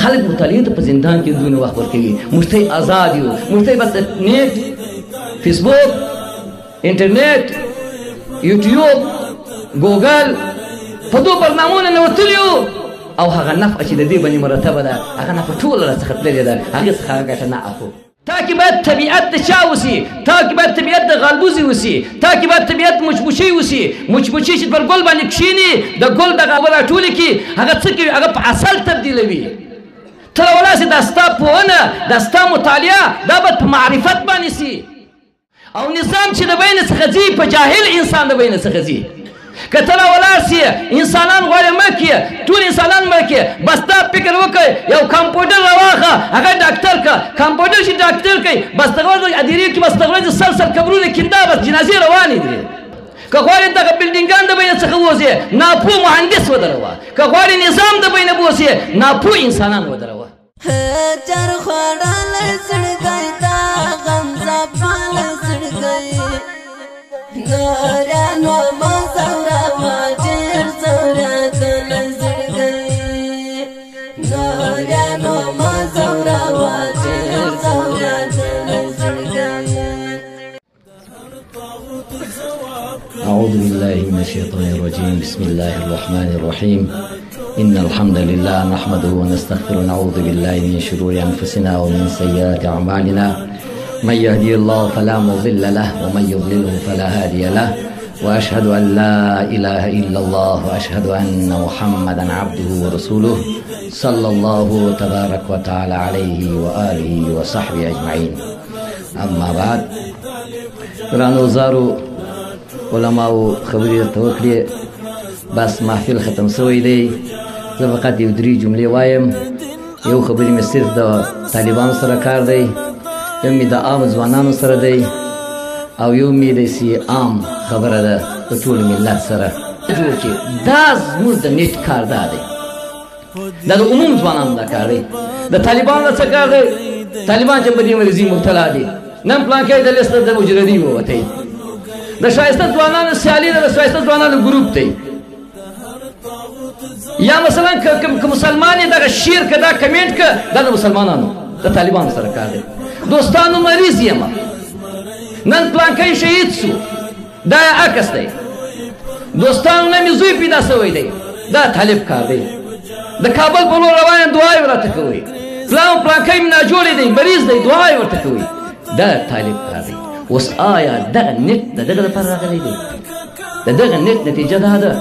خلک مطالعې ته په زندان کې دونه وخت ورکوي موږ ته آزاد یو موږ ته بس نیټ فیسبوک انټرنیټ یوټیوب ګوګل په دو برنامو ننوتلي یو او هغه نفع چې د دې باندې مرتبه ده هغه نفع ټوله راڅخه تللې ده هغې څخه ګټه نه اخلو تا کې باید طبیعت د چا اوسي تا کې باید طبیعت د غالبوزي اوسي تا کې باید طبیعت مچمچۍ اوسي مچمچۍ چې پر ګل باندې کښېني د ګل دغه اوبه راټولې کړي هغه څه کوي هغه په عسل تبدیلوي ته راولاړ دا ستا پوهنه دا ستا مطالعه دا به په معرفت باندې سي او نظام چې د بین څخه ځي په جاهل انسان د بین څخه ځي که ته راولاړ سي انسانان غواړې مه کړې ټول انسانان مه کړې بس دا فکر وکړئ یو کمپیوټر راواخه هغه ډاکټر که کمپیوټر چې ډاکټر کوي بس دغه ورځ ادیرې کې بس دغه ورځ سل قبرونه کینده بس جنازې روانې دي که غواړې دغه بلډینګان د بینه څخه ووځې ناپوه مهندس ودروه که غواړې نظام د بینه بوځې ناپوه انسانان ودروه أعوذ بالله من الشيطان الرجيم بسم الله الرحمن الرحيم إن الحمد لله نحمده ونستغفره ونعوذ بالله من شرور أنفسنا ومن سيئات أعمالنا من يهدي الله فلا مضل له ومن يضلله فلا هادي له وأشهد أن لا إله إلا الله وأشهد أن محمدا عبده ورسوله صلى الله تبارك وتعالى عليه وآله وصحبه أجمعين أما بعد قرآن زارو علماء خبرې درته وکړې بس محفل ختم سوی دی زه فقط یو درې جملې وایم یو خبرې مې صرف د طالبانو سره کار دی یو مې د عام ځوانانو سره دی او یو مې داسې عام خبره ده د ټول ملت سره جوړ چې دا زموږ د نیټ کار دا دی دا د عموم ځوانانو دا کار دی د طالبانو څه کار دی طالبان چې په دې مرضي مبتلا دي نن پلانکی د لیست د مجردي ووتی د شایسته ځوانانو سیالي ده د شایسته ځوانانو ګروپ دی یا مثلا که مسلمان یې دغه شعر که دا کمنټ که دا د مسلمانانو د طالبانو سره کار دی دوستانو مریض یم نن پلانکی شهید سو دا یې عکس دی دوستانو نه مې زوی پیدا سوی دی دا طالب کار دی د کابل په لور روان یم دعا یې ورته کوئ فلان پلانکی مې ناجوړی دی مریض دی دعا یې ورته کوئ دا طالب کار دی اوس آیا دغه نیټ د دغه لپاره راغلی دی د دغه نیټ نتیجه دا ده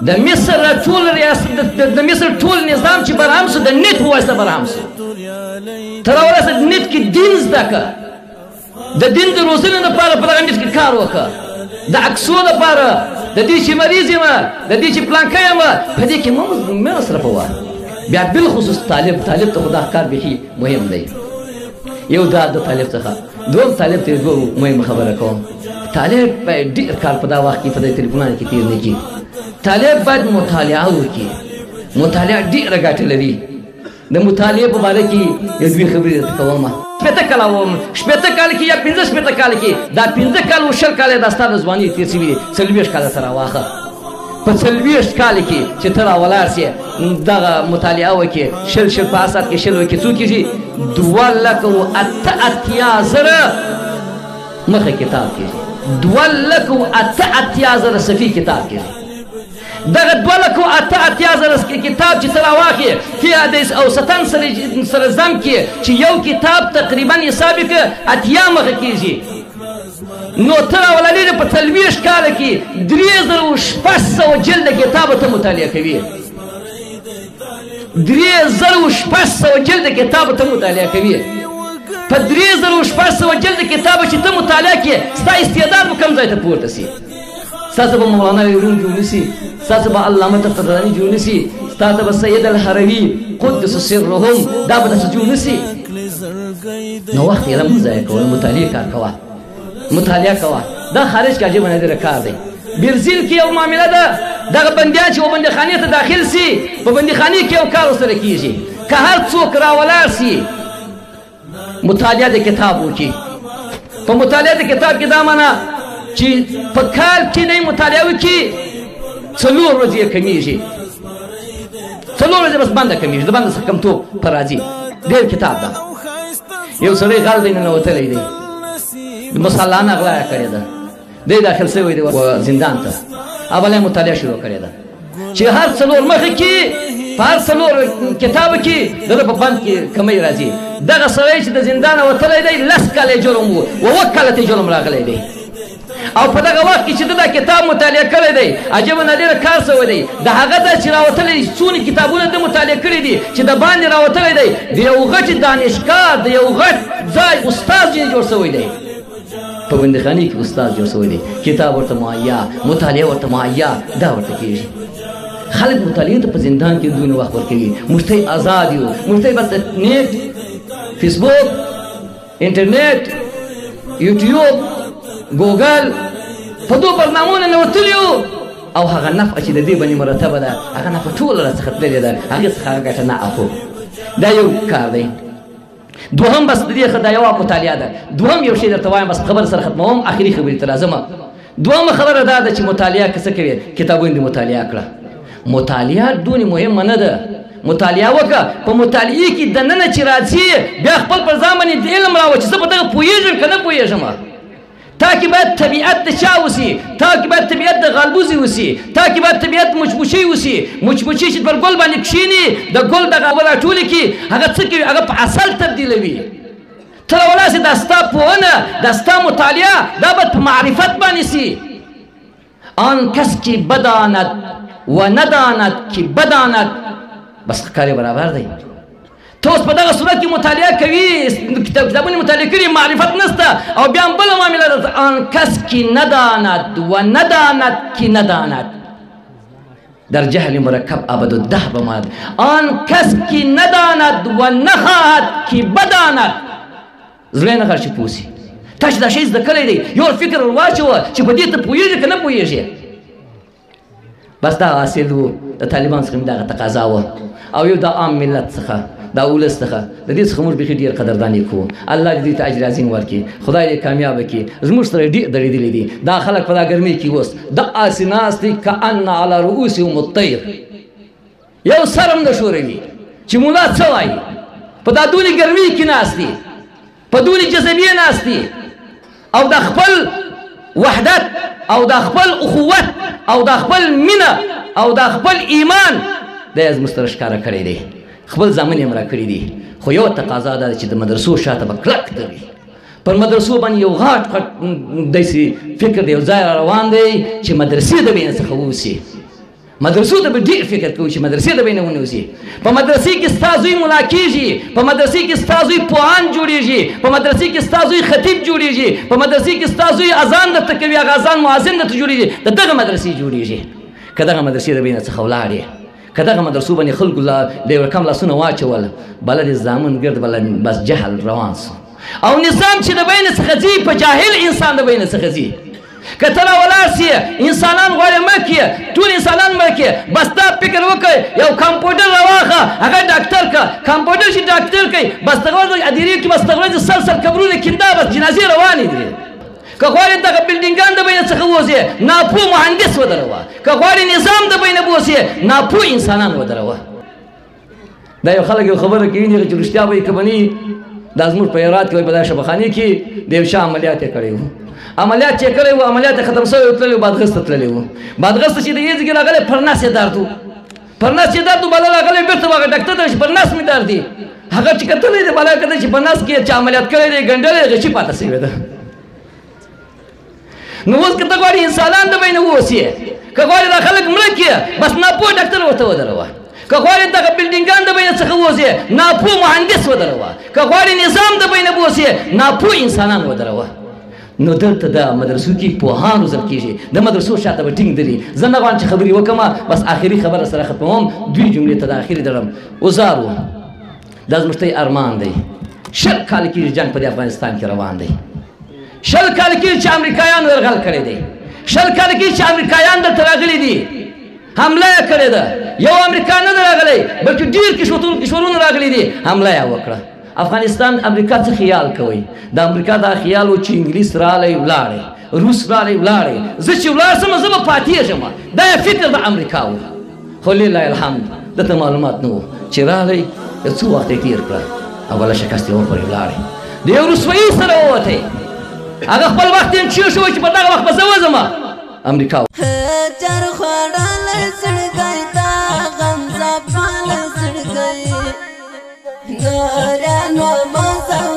د مصر ټول ریاست د مصر ټول نظام چې برهم سو د نیټ په واسطه برهم سو ته راورسېد نیټ کې دین زده که د دین د روزنې لپاره په دغه نیټ کې کار وکړه د عکسو لپاره د دې چې مریض یم د دې چې پلانکی یم په دې کې مه مصرفوه بیا بالخصوص طالب ته خو دا کار بیخي مهم دی یو دا د طالب څخه دوم طالب ته دوه مهمه خبره کوم طالب باید ډېر کار په دا وخت کې په دې تلیفونانو کې تېر نه کړي طالب باید مطالعه وکړي مطالعه ډېره ګټه لري د مطالعې په باره کې یو دوې خبرې درته کوم شپېته کاله وم شپېته کال کې یا پنځه شپېته کال کې دا پنځه کال و شل کاله دا ستا د ځوانۍ تېر شوي دي څلوېښت کاله ته راواخه په څلوېښت کال کې چې ته راولاړ سې دغه مطالعه وکړې شل په اسات کې شل وکړې څو کېږي 2,88,000 مخه کتاب کېږي 2,88,000 صفحې کتاب کېږي دغه 2,88,000 کتاب چې ته راواخې فی حدیث او ستن سره ضم کې چې یو کتاب تقریبا حساب یې که 80 مخه کېږي نو ته راولاړېږې په 40 کاله کې 3,600 جلده کتابه ته مطالعه کوي 3,600 جلده کتابه ته مطالعه کوي په 3,600 جلده کتابه چې ته مطالعه کې ستا استعداد به کوم ځای ته پورته سي ستاسو به مولانا روم جوړ نسي ستاسو به علامه تفتزاني جوړ نسي ستاسو به سید الحروي قدس سرهم دا به درته جوړ نسي نو وخت یې مه ضایع کوه مطالعې کار کوه مطالعه کوه دا خارج کې عجیبه نادره کار دی برزیل کې یو معامله ده دغه بندیان چې و بندیخانې ته داخل سي په بندیخانې کې یو کار ورسره کېږي که هر څوک راولاړ سي مطالعه د کتاب وکړي په مطالعه د کتاب کې دا معنا چې په کال کې نه مطالعه وکړي 4 ورځې یې کمیږي 4 څلور ورځې بس بنده کمیږي د بنده څخه کمتوب په راځي ډېر کتاب ده یو سړی غل دی ننوتلی دی مسلانه غلا یې کړې ده دی داخل شوی دی زندان ته اوله یې مطالعه شروع کړې ده چې هر څلور مخې کې په هر څلور کتابو کې د ده په بند کې کمی راځي دغه سړی چې د زندانه وتلی دی 10 کاله جرم و 7 کاله ته جرم راغلی دی او په دغه وخت کې چې دا کتاب مطالعه کړی دی عجبه نادره کار شوی دی د هغه ځای چې راوتلی څونه کتابونه ده مطالعه کړي دي چې د باندې راوتلی دی د یو غټ دانشګاه د یو غټ ځای استاد ځینې جوړ شوی دی په بندیخانې کې استاد جوړ شوی دی کتاب ورته مهیا مطالعه ورته مهیا دا ورته کېږي خلک مطالعې ته په زندان کې دونه وخت ورکوي موږ ته آزاد یو موږ ته بس نیټ فیسبوک انټرنیټ یوټیوب ګوګل په دو برنامهونه نوتلي یو او هغه نفع چې د دې باندې مرتبه ده هغه نفع ټوله راڅخه تللې ده هغې څخه ګټه نه اخلو دا یو کار دی دوهم بس د دې دا یوه مطالعه ده دوهم یو شی درته وایم بس خبره سره ختموم اخري خبرې ته راځم دوهمه خبره دا ده چې مطالعه که څه کوې کتابونه دې مطالعه کړه مطالعه دونې مهمه نه ده مطالعه وکړه په مطالعې کې دننه چې راځي بیا خپل پر ځان باندې علم راوړه چې زه په دغه پوهېږم که نه پوهېږم تا کې باید طبیعت د چا اوسي تا کې باید طبیعت د غالبوزي اوسي تا کې باید طبیعت مچمچۍ اوسي مچمچۍ چې پر ګل باندې کښېني د ګل دغه اوبه راټولې کړي هغه څه کوي هغه په اصل تبدیلوي ته راولاړسې دا ستا پوهنه دا ستا مطالعه دا باید په معرفت باندې سي آن کس کی بداند و نداند کی بداند بس کار برابر دی ته اوس په دغه صورت کې مطالعه کوي کتابونه مطالعه کړي معرفت نشته او بیا هم بله معامله ده آن کس کی نداند و نداند کی نداند در جهل مرکب ابد الدهر ماند آن کس کی نداند و نخواهد کی بداند زړه نه غواړي چې پوه سي تا چې دا شی زده کړی دی یو فکر ور واچوه چې په دې ته پوهېږې که نه پوهېږې بس دا حاصل و د طالبان څخه مې دغه تقاضا وه او یو د عام ملت څخه دا ولس څخه د دې څخه موږ بیخي ډېر قدرداني کوو الله دې دوی ته اجر عظیم ورکړي خدای دې کامیابه کړي زموږ سره ډېر درېدلي دي دا خلک په دا ګرمۍ کې اوس داسې ناست دي کأن علی رؤوسهم الطیر یو سر هم نه ښوروي چې ملا څه وایي په دا دونې ګرمۍ کې ناست دي په دونې جذبې ناست دي او د خپل وحدت او د خپل اخوت او د خپل مینه او د خپل ایمان دا یې زموږ سره ښکاره کړی دی خپل زامن یې را کړي دي خو یوه تقاضا دا ده چې د مدرسو شاته به کلک دروي پر مدرسو باندې یو غټ غټ داسې فکر د یو ځای را روان دی چې مدرسې د بینه څخه ووسي مدرسو ته به ډېر فکر کوي چې مدرسې د بینه ونوسي په مدرسې کې ستا زوی ملا کېږي په مدرسې کې ستا زوی پوهان جوړېږي په مدرسې کې ستا زوی خطیب جوړېږي په مدرسې کې ستا زوی اذان درته کوي هغه اذان مؤذن درته جوړېږي د دغه مدرسې جوړېږي که دغه مدرسې د بینه څخه ولاړې که دغه مدرسو باندې خلکو د یو رقم لاسونه واچول بله د زامن ګرد بله بس جهل روان سو او نظام چې د بینه څخه ځي په جاهل انسان د بینه څخه ځي که ته راولاړ سې انسانان غواړې مړ کړې ټول انسانان مړ کړې بس دا فکر وکړئ یو کمپیوټر راواخه هغه ډاکټر که کمپیوټر چې ډاکټر کوي بس دغه ورځ ادیرې کې بس دغه ورځ سر قبرونه کیندا بس جنازې روانې دي که غواړې دغه بلډینګان د بینه څخه ووځې ناپوه مهندس ودروه که غواړې نظام د بینه بوځې ناپوه انسانان ودروه دا یو خلک یو خبره کوي چې رښتیا به یې که بني دا زموږ په هرات کې په دا شبخانې کې د یو شاه عملیات یې کړی و عملیات چې کړی و عملیات یې ختم شوی و تللی و بادغست ته تللی و بادغست چې د یې ځګې راغلی پر نس یې درد و پر نس یې درد و بالا راغلی بېرته به هغه ډاکټر ته چې پر نس مې درد دی هغه چې کتلی دی بالا کتلی چې په نس کې چې عملیات کړی دی ګنډلی غچي پاته شوې ده نو اوس که ته غواړې انسانان د بینه واوسې که غواړې دا خلک مړه کړې بس ناپوه ډاکټر ورته ودروه که غواړې دغه بلډینګان د بینه څخه ووځې ناپوه مهندس ودروه که غواړې نظام د بینه بوځې ناپوه انسانان ودروه نو دلته د مدرسو کې پوهان روزل کېږي د مدرسو شاته به ټینګ دري زه نه غواړم چې خبرې وکړم بس آخري خبره سره ختموم دوی جملې ته د آخري درم اوزار و دا زموږ ته ارمان دی 20 کاله کېږي جنګ په دې افغانستان کې روان دی 20 کاله کېږي چې امریکایانو یرغل کړی دی 20 کاله کېږي چې امریکایان دلته راغلي دي حمله یې کړې ده یو امریکا نه ده راغلی بلکې ډېر کشورونه راغلي دي حمله یې وکړه افغانستان امریکا څه خیال کوئ د امریکا دا خیال و چې انګلیس رالی ولاړی روس رالی ولاړی زه چې ولاړ شم زه به پاتېږم دا یې فکر د امریکا و خو لله الحمد دته معلومات نه وو چې راغی یو څو وخت یې تېر کړه او بله شکست یې ورپورې ولاړې د یو رسوایي سره ووتی هغه خپل وخت یې چیښ وی چې په دغه وخت به زه وځم امریکا No,